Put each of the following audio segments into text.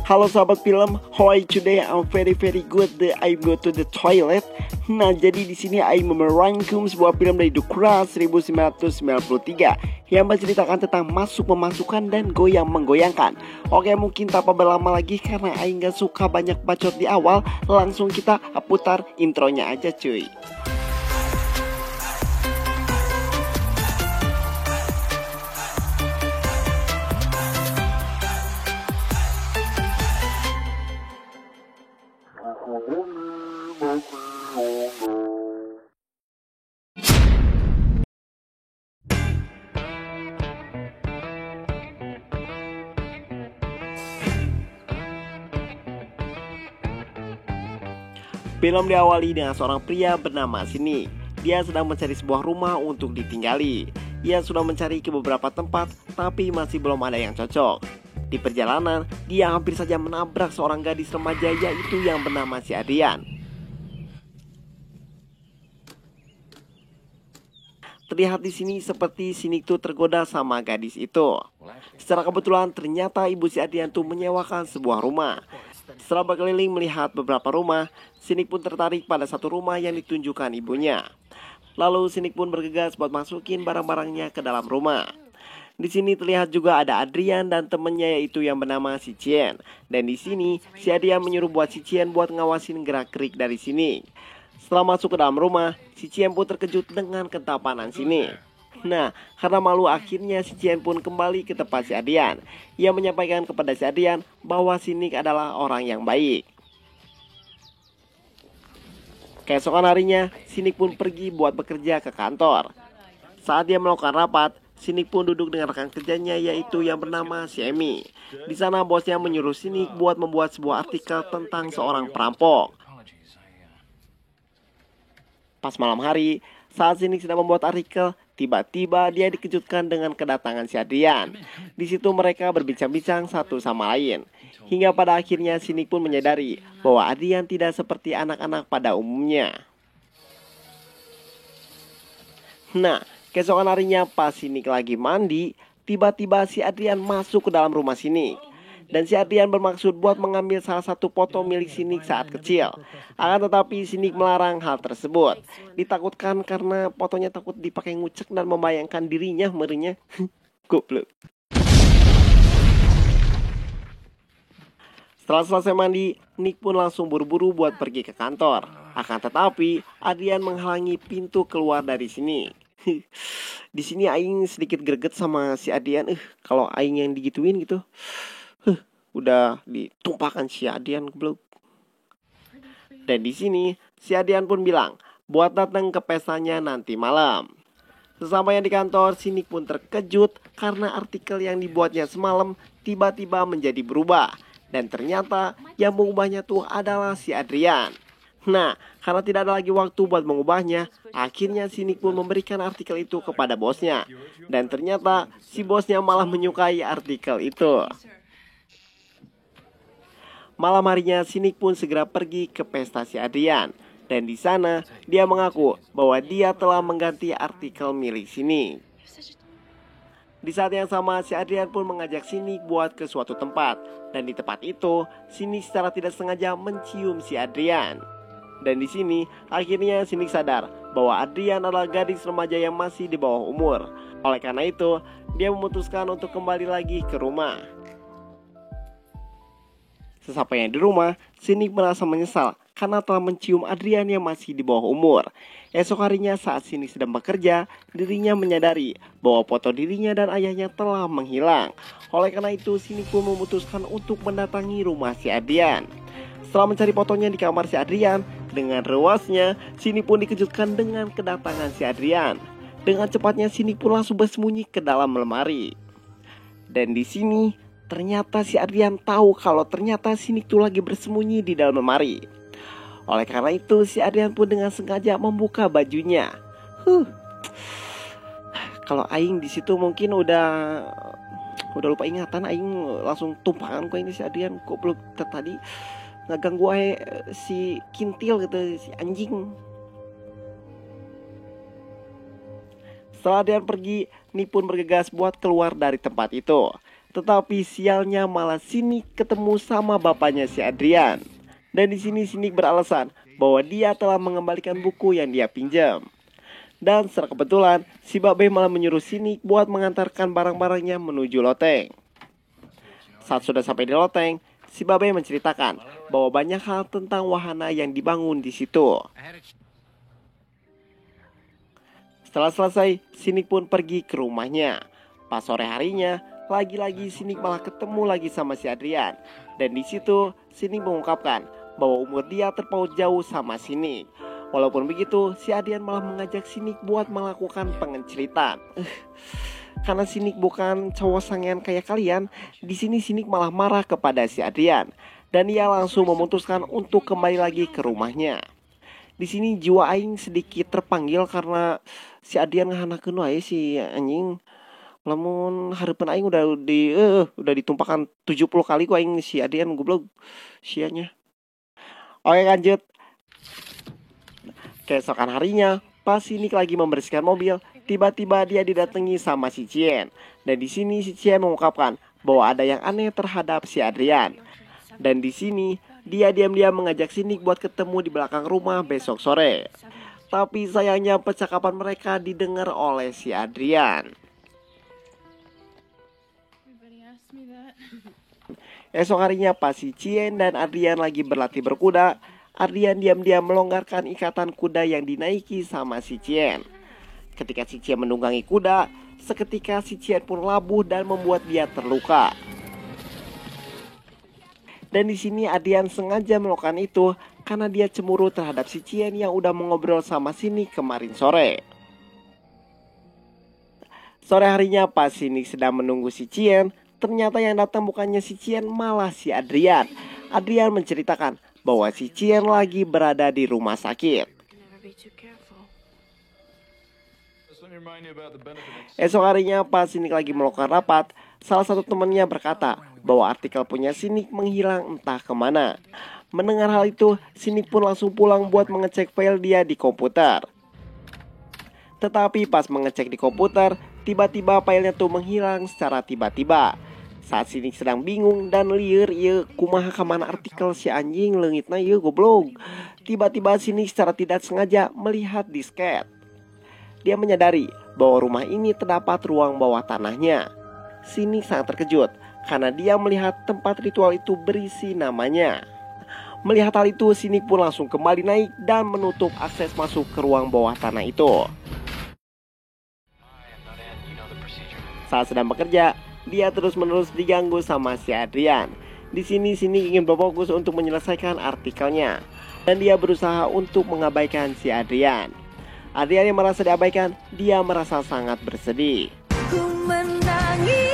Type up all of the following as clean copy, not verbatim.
Halo sahabat film, how are you today? I'm very good. I go to the toilet. Nah, jadi di sini I merangkum sebuah film dari The Crown 1993 yang menceritakan tentang masuk pemasukan dan goyang menggoyangkan. Oke, mungkin tanpa berlama lagi karena I nggak suka banyak bacot di awal, langsung kita putar intronya aja cuy. Film diawali dengan seorang pria bernama Sinik. Dia sedang mencari sebuah rumah untuk ditinggali. Ia sudah mencari ke beberapa tempat, tapi masih belum ada yang cocok. Di perjalanan, dia hampir saja menabrak seorang gadis remaja yaitu yang bernama si Adrian. Terlihat di sini seperti Sinik tuh tergoda sama gadis itu. Secara kebetulan ternyata ibu si Adrian tuh menyewakan sebuah rumah. Setelah berkeliling melihat beberapa rumah, Sinik pun tertarik pada satu rumah yang ditunjukkan ibunya. Lalu Sinik pun bergegas buat masukin barang-barangnya ke dalam rumah. Di sini terlihat juga ada Adrian dan temennya yaitu yang bernama si Chien. Dan di sini si Adrian menyuruh buat si Chien buat ngawasin gerak-gerik dari Sinik. Setelah masuk ke dalam rumah, si Chien pun terkejut dengan ketampanan Sinik. Nah, karena malu akhirnya si Chien pun kembali ke tempat si Adrian. Ia menyampaikan kepada si Adrian bahwa Sinik adalah orang yang baik. Keesokan harinya, Sinik pun pergi buat bekerja ke kantor. Saat dia melakukan rapat, Sinik pun duduk dengan rekan kerjanya yaitu yang bernama si Emi. Di sana bosnya menyuruh Sinik buat membuat sebuah artikel tentang seorang perampok. Pas malam hari, saat Sinik sedang membuat artikel, tiba-tiba dia dikejutkan dengan kedatangan si Adrian. Di situ mereka berbincang-bincang satu sama lain. Hingga pada akhirnya Sinik pun menyadari bahwa Adrian tidak seperti anak-anak pada umumnya. Nah, keesokan harinya pas Sinik lagi mandi, tiba-tiba si Adrian masuk ke dalam rumah Sinik. Dan si Adrian bermaksud buat mengambil salah satu foto milik Sinik saat kecil. Akan tetapi Sinik melarang hal tersebut. Ditakutkan karena fotonya takut dipakai ngucek dan membayangkan dirinya merinya. Goblok. Setelah selesai mandi, Nick pun langsung buru-buru buat pergi ke kantor. Akan tetapi Adrian menghalangi pintu keluar dari sini. Di sini Aing sedikit greget sama si Adrian. Kalau Aing yang digituin gitu. Udah ditumpahkan si Adrian goblok. Dan di sini si Adrian pun bilang buat datang ke pestanya nanti malam. Sesampainya di kantor, Sinik pun terkejut karena artikel yang dibuatnya semalam tiba-tiba menjadi berubah. Dan ternyata yang mengubahnya tuh adalah si Adrian. Nah, karena tidak ada lagi waktu buat mengubahnya, akhirnya Sinik pun memberikan artikel itu kepada bosnya. Dan ternyata si bosnya malah menyukai artikel itu. Malam harinya Sinik pun segera pergi ke pesta si Adrian. Dan di sana dia mengaku bahwa dia telah mengganti artikel milik Sinik. Di saat yang sama si Adrian pun mengajak Sinik buat ke suatu tempat. Dan di tempat itu Sinik secara tidak sengaja mencium si Adrian. Dan di sini akhirnya Sinik sadar bahwa Adrian adalah gadis remaja yang masih di bawah umur. Oleh karena itu dia memutuskan untuk kembali lagi ke rumah. Sesampainya di rumah, Sinik merasa menyesal karena telah mencium Adrian yang masih di bawah umur. Esok harinya saat Sinik sedang bekerja, dirinya menyadari bahwa foto dirinya dan ayahnya telah menghilang. Oleh karena itu, Sinik pun memutuskan untuk mendatangi rumah si Adrian. Setelah mencari fotonya di kamar si Adrian, dengan rewasnya, Sinik pun dikejutkan dengan kedatangan si Adrian. Dengan cepatnya, Sinik pun langsung bersembunyi ke dalam lemari. Dan di sini ternyata si Adrian tahu kalau ternyata Sinik tuh lagi bersembunyi di dalam lemari. Oleh karena itu si Adrian pun dengan sengaja membuka bajunya. Kalau Aing di situ mungkin udah lupa ingatan, Aing langsung tumpahan kok ini si Adrian kok belum tadi ngeganggu si kintil gitu, si anjing. Setelah Adrian pergi, Nick pun bergegas buat keluar dari tempat itu. Tetapi sialnya malah Sinik ketemu sama bapaknya si Adrian. Dan di sini Sinik beralasan bahwa dia telah mengembalikan buku yang dia pinjam. Dan secara kebetulan si Babe malah menyuruh Sinik buat mengantarkan barang-barangnya menuju loteng. Saat sudah sampai di loteng, si Babe menceritakan bahwa banyak hal tentang wahana yang dibangun di situ. Setelah selesai, Sinik pun pergi ke rumahnya. Pas sore harinya, lagi-lagi Sinik malah ketemu lagi sama si Adrian. Dan di situ Sinik mengungkapkan bahwa umur dia terpaut jauh sama Sinik. Walaupun begitu, si Adrian malah mengajak Sinik buat melakukan pengenceritan. Karena Sinik bukan cowok sangean kayak kalian, di sini Sinik malah marah kepada si Adrian. Dan ia langsung memutuskan untuk kembali lagi ke rumahnya. Di sini jiwa aing sedikit terpanggil karena si Adrian ngahanakeun wae si anjing. Lamun hareupeun aing udah ditumpahkan 70 kali ku aing si Adrian goblok sianya. Oke, lanjut. Keesokan harinya, pas Sinik lagi membersihkan mobil, tiba-tiba dia didatangi sama si Cien. Dan di sini si Cien mengungkapkan bahwa ada yang aneh terhadap si Adrian. Dan di sini dia diam-diam mengajak Sinik buat ketemu di belakang rumah besok sore. Tapi sayangnya percakapan mereka didengar oleh si Adrian. Esok harinya pas si Cien dan Adrian lagi berlatih berkuda, Adrian diam-diam melonggarkan ikatan kuda yang dinaiki sama si Cien. Ketika si Cien menunggangi kuda, seketika si Cien pun labuh dan membuat dia terluka. Dan di sini Adrian sengaja melakukan itu karena dia cemburu terhadap si Cien yang udah mengobrol sama Sinik kemarin sore. Sore harinya pas Sinik sedang menunggu si Cien, ternyata yang datang bukannya si Cien malah si Adrian. Adrian menceritakan bahwa si Cien lagi berada di rumah sakit. Esok harinya pas Sinik lagi melakukan rapat, salah satu temannya berkata bahwa artikel punya Sinik menghilang entah kemana. Mendengar hal itu, Sinik pun langsung pulang buat mengecek file dia di komputer. Tetapi pas mengecek di komputer, tiba-tiba filenya tuh menghilang secara tiba-tiba. Saat Sinik sedang bingung dan lieur ieu kumaha kemana artikel si anjing leungitna ieu goblok. Tiba-tiba Sinik secara tidak sengaja melihat disket. Dia menyadari bahwa rumah ini terdapat ruang bawah tanahnya. Sinik sangat terkejut karena dia melihat tempat ritual itu berisi namanya. Melihat hal itu, Sinik pun langsung kembali naik dan menutup akses masuk ke ruang bawah tanah itu. Saat sedang bekerja, dia terus-menerus diganggu sama si Adrian. Di sini Sinik ingin berfokus untuk menyelesaikan artikelnya, dan dia berusaha untuk mengabaikan si Adrian. Adrian yang merasa diabaikan, dia merasa sangat bersedih. Ku menangis,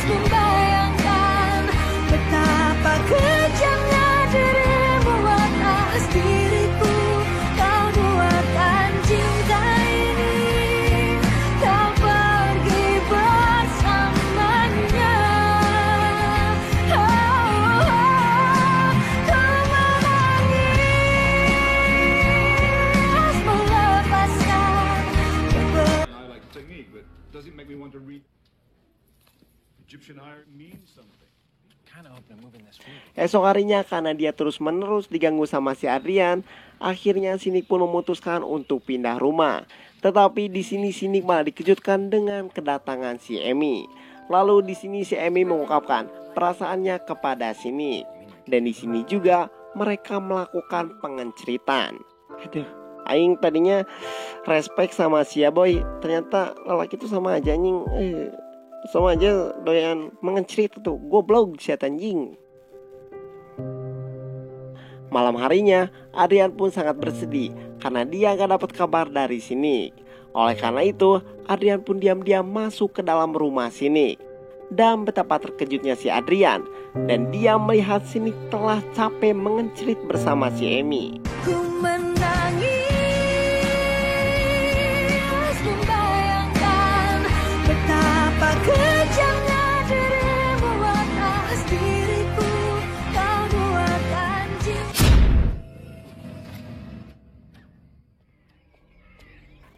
membayangkan betapa kejamnya dirimu atas diriku. Kau buatkan cinta ini, kau pergi bersamanya. Ku menangis, melepaskan. I like the technique, but does it make me want to read? Egyptian iron means something. Kind of hope they're moving this week. Esok harinya karena dia terus-menerus diganggu sama si Adrian, akhirnya Sinik pun memutuskan untuk pindah rumah. Tetapi di sini Sinik malah dikejutkan dengan kedatangan si Emi. Lalu di sini si Emi mengungkapkan perasaannya kepada Sinik. Dan di sini juga mereka melakukan pengenceritan. Aduh, aing tadinya respect sama si Boy, ternyata lelaki itu sama aja anjing. Sama aja doyan mengencerit tuh, goblok si anjing. Malam harinya, Adrian pun sangat bersedih karena dia gak dapat kabar dari Sinik. Oleh karena itu, Adrian pun diam-diam masuk ke dalam rumah Sinik. Dan betapa terkejutnya si Adrian, dan dia melihat Sinik telah capek mengencerit bersama si Emi. Ku menangis, membayangkan betapa kejamnya dirimu atas diriku. Kau buatkan cinta.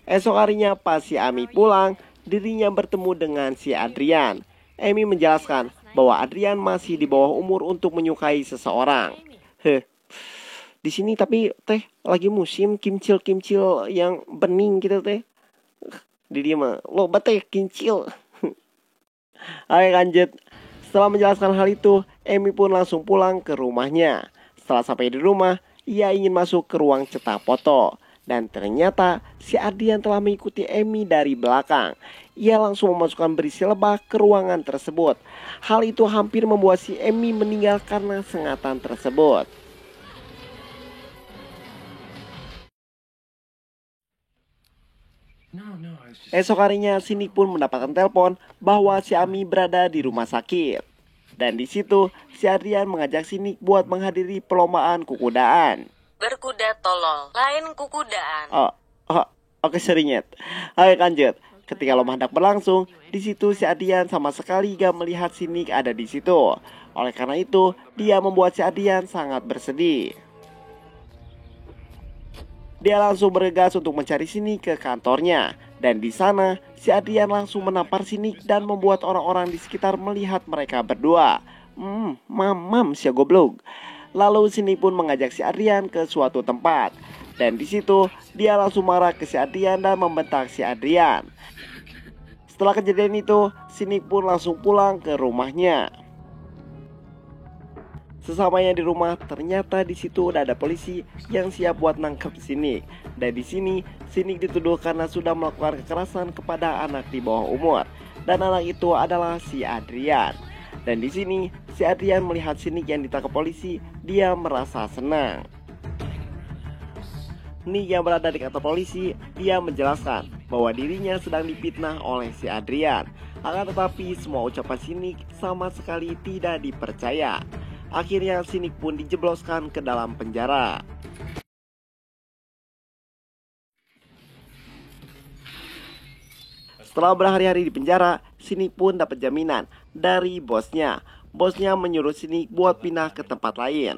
Esok harinya pas si Ami pulang, dirinya bertemu dengan si Adrian. Amy menjelaskan bahwa Adrian masih di bawah umur untuk menyukai seseorang. Di sini tapi teh lagi musim kimcil-kimcil yang bening gitu teh. Di dia mah loba teh kincil. Oke, lanjut. Setelah menjelaskan hal itu, Amy pun langsung pulang ke rumahnya. Setelah sampai di rumah, ia ingin masuk ke ruang cetak foto. Dan ternyata si Adrian telah mengikuti Amy dari belakang. Ia langsung memasukkan berisi lebah ke ruangan tersebut. Hal itu hampir membuat si Amy meninggal karena sengatan tersebut. Esok harinya, si Nick pun mendapatkan telepon bahwa si Amy berada di rumah sakit. Dan di situ, si Adrian mengajak si Nick buat menghadiri perlombaan kukudaan. Berkuda tolol, lain kukudaan. Oke, seringet. Oke, lanjut. Ketika lomba hendak berlangsung, di situ si Adrian sama sekali gak melihat si Nick ada di situ. Oleh karena itu, dia membuat si Adrian sangat bersedih. Dia langsung bergegas untuk mencari si Nick ke kantornya. Dan di sana, si Adrian langsung menampar si Nick dan membuat orang-orang di sekitar melihat mereka berdua. Mamam si goblok. Lalu si Nick pun mengajak si Adrian ke suatu tempat. Dan di situ dia langsung marah ke si Adrian dan membentak si Adrian. Setelah kejadian itu, si Nick pun langsung pulang ke rumahnya. Sesamanya di rumah, ternyata di situ udah ada polisi yang siap buat nangkep si Nick. Dan di sini, si Nick dituduh karena sudah melakukan kekerasan kepada anak di bawah umur. Dan anak itu adalah si Adrian. Dan di sini, si Adrian melihat si Nick yang ditangkap polisi, dia merasa senang. Nick yang berada di kantor polisi, dia menjelaskan bahwa dirinya sedang difitnah oleh si Adrian. Akan tetapi semua ucapan si Nick sama sekali tidak dipercaya. Akhirnya si Nick pun dijebloskan ke dalam penjara. Setelah berhari-hari di penjara, si Nick pun dapat jaminan dari bosnya. Bosnya menyuruh si Nick buat pindah ke tempat lain.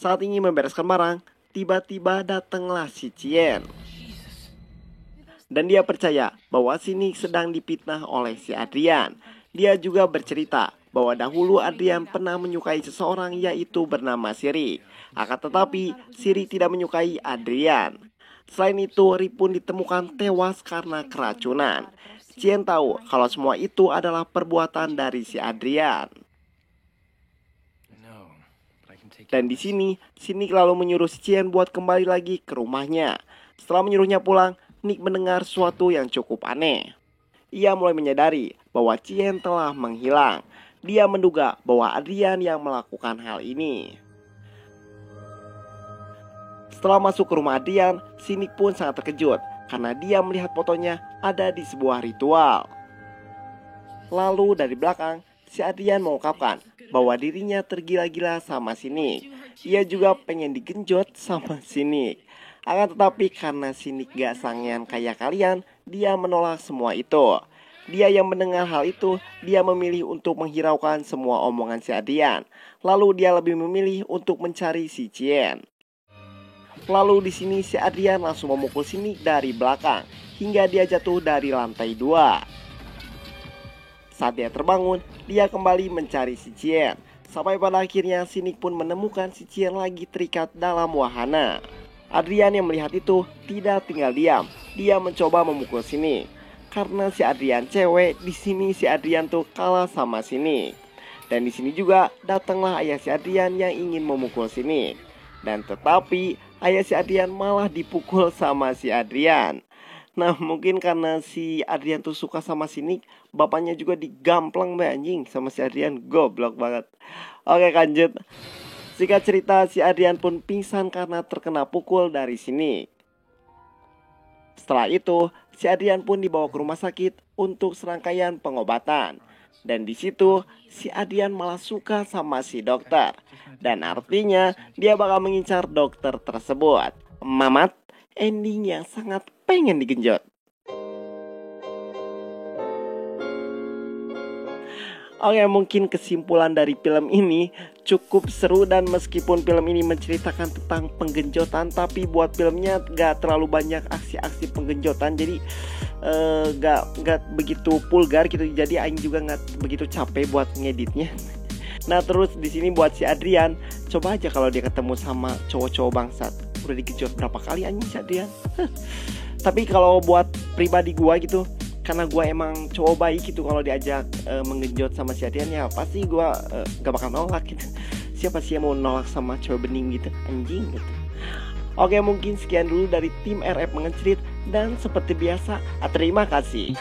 Saat ingin membereskan barang, tiba-tiba datanglah si Chien. Dan dia percaya bahwa si Nick sedang difitnah oleh si Adrian. Dia juga bercerita bahwa dahulu Adrian pernah menyukai seseorang yaitu bernama Siri. Akan tetapi Siri tidak menyukai Adrian. Selain itu, Rip pun ditemukan tewas karena keracunan. Chien tahu kalau semua itu adalah perbuatan dari si Adrian. Dan di sini, si Nick lalu menyuruh si Chien buat kembali lagi ke rumahnya. Setelah menyuruhnya pulang, Nick mendengar sesuatu yang cukup aneh. Ia mulai menyadari bahwa Chien telah menghilang. Dia menduga bahwa Adrian yang melakukan hal ini. Setelah masuk ke rumah Adrian, si Nick pun sangat terkejut karena dia melihat fotonya ada di sebuah ritual. Lalu dari belakang, si Adrian mengungkapkan bahwa dirinya tergila-gila sama si Nick. Ia juga pengen digenjot sama si Nick. Akan tetapi karena si Nick gak sangean kayak kalian, dia menolak semua itu. Dia yang mendengar hal itu, dia memilih untuk menghiraukan semua omongan si Adrian. Lalu dia lebih memilih untuk mencari si Chien. Lalu di sini si Adrian langsung memukul si Nick dari belakang hingga dia jatuh dari lantai 2. Saat dia terbangun, dia kembali mencari si Chien. Sampai pada akhirnya si Nick pun menemukan si Chien lagi terikat dalam wahana. Adrian yang melihat itu tidak tinggal diam. Dia mencoba memukul si Nick. Karena si Adrian cewek, di sini si Adrian tuh kalah sama si Nick. Dan di sini juga datanglah ayah si Adrian yang ingin memukul si Nick. Dan tetapi ayah si Adrian malah dipukul sama si Adrian. Nah, mungkin karena si Adrian tuh suka sama si Nick, bapaknya juga digamplang anjing sama si Adrian. Goblok banget. Oke, lanjut. Singkat cerita, si Adrian pun pingsan karena terkena pukul dari si Nick. Setelah itu, si Adrian pun dibawa ke rumah sakit untuk serangkaian pengobatan. Dan di situ si Adrian malah suka sama si dokter. Dan artinya dia bakal mengincar dokter tersebut. Mamat, ending yang sangat pengen digenjot. Oke, mungkin kesimpulan dari film ini cukup seru, dan meskipun film ini menceritakan tentang penggenjotan, tapi buat filmnya gak terlalu banyak aksi-aksi penggenjotan, jadi gak begitu vulgar gitu. Jadi aing juga gak begitu capek buat ngeditnya. Nah terus di sini buat si Adrian, coba aja kalau dia ketemu sama cowok-cowok bangsat, udah digejot berapa kali anjing si Adrian. Tapi kalau buat pribadi gua gitu, karena gue emang cowok baik gitu, kalau diajak menggenjot sama si Adrian ya pasti gue gak bakal nolak gitu. Siapa sih yang mau nolak sama cowok bening gitu, anjing gitu. Oke, mungkin sekian dulu dari tim RF Mengencerit, dan seperti biasa terima kasih.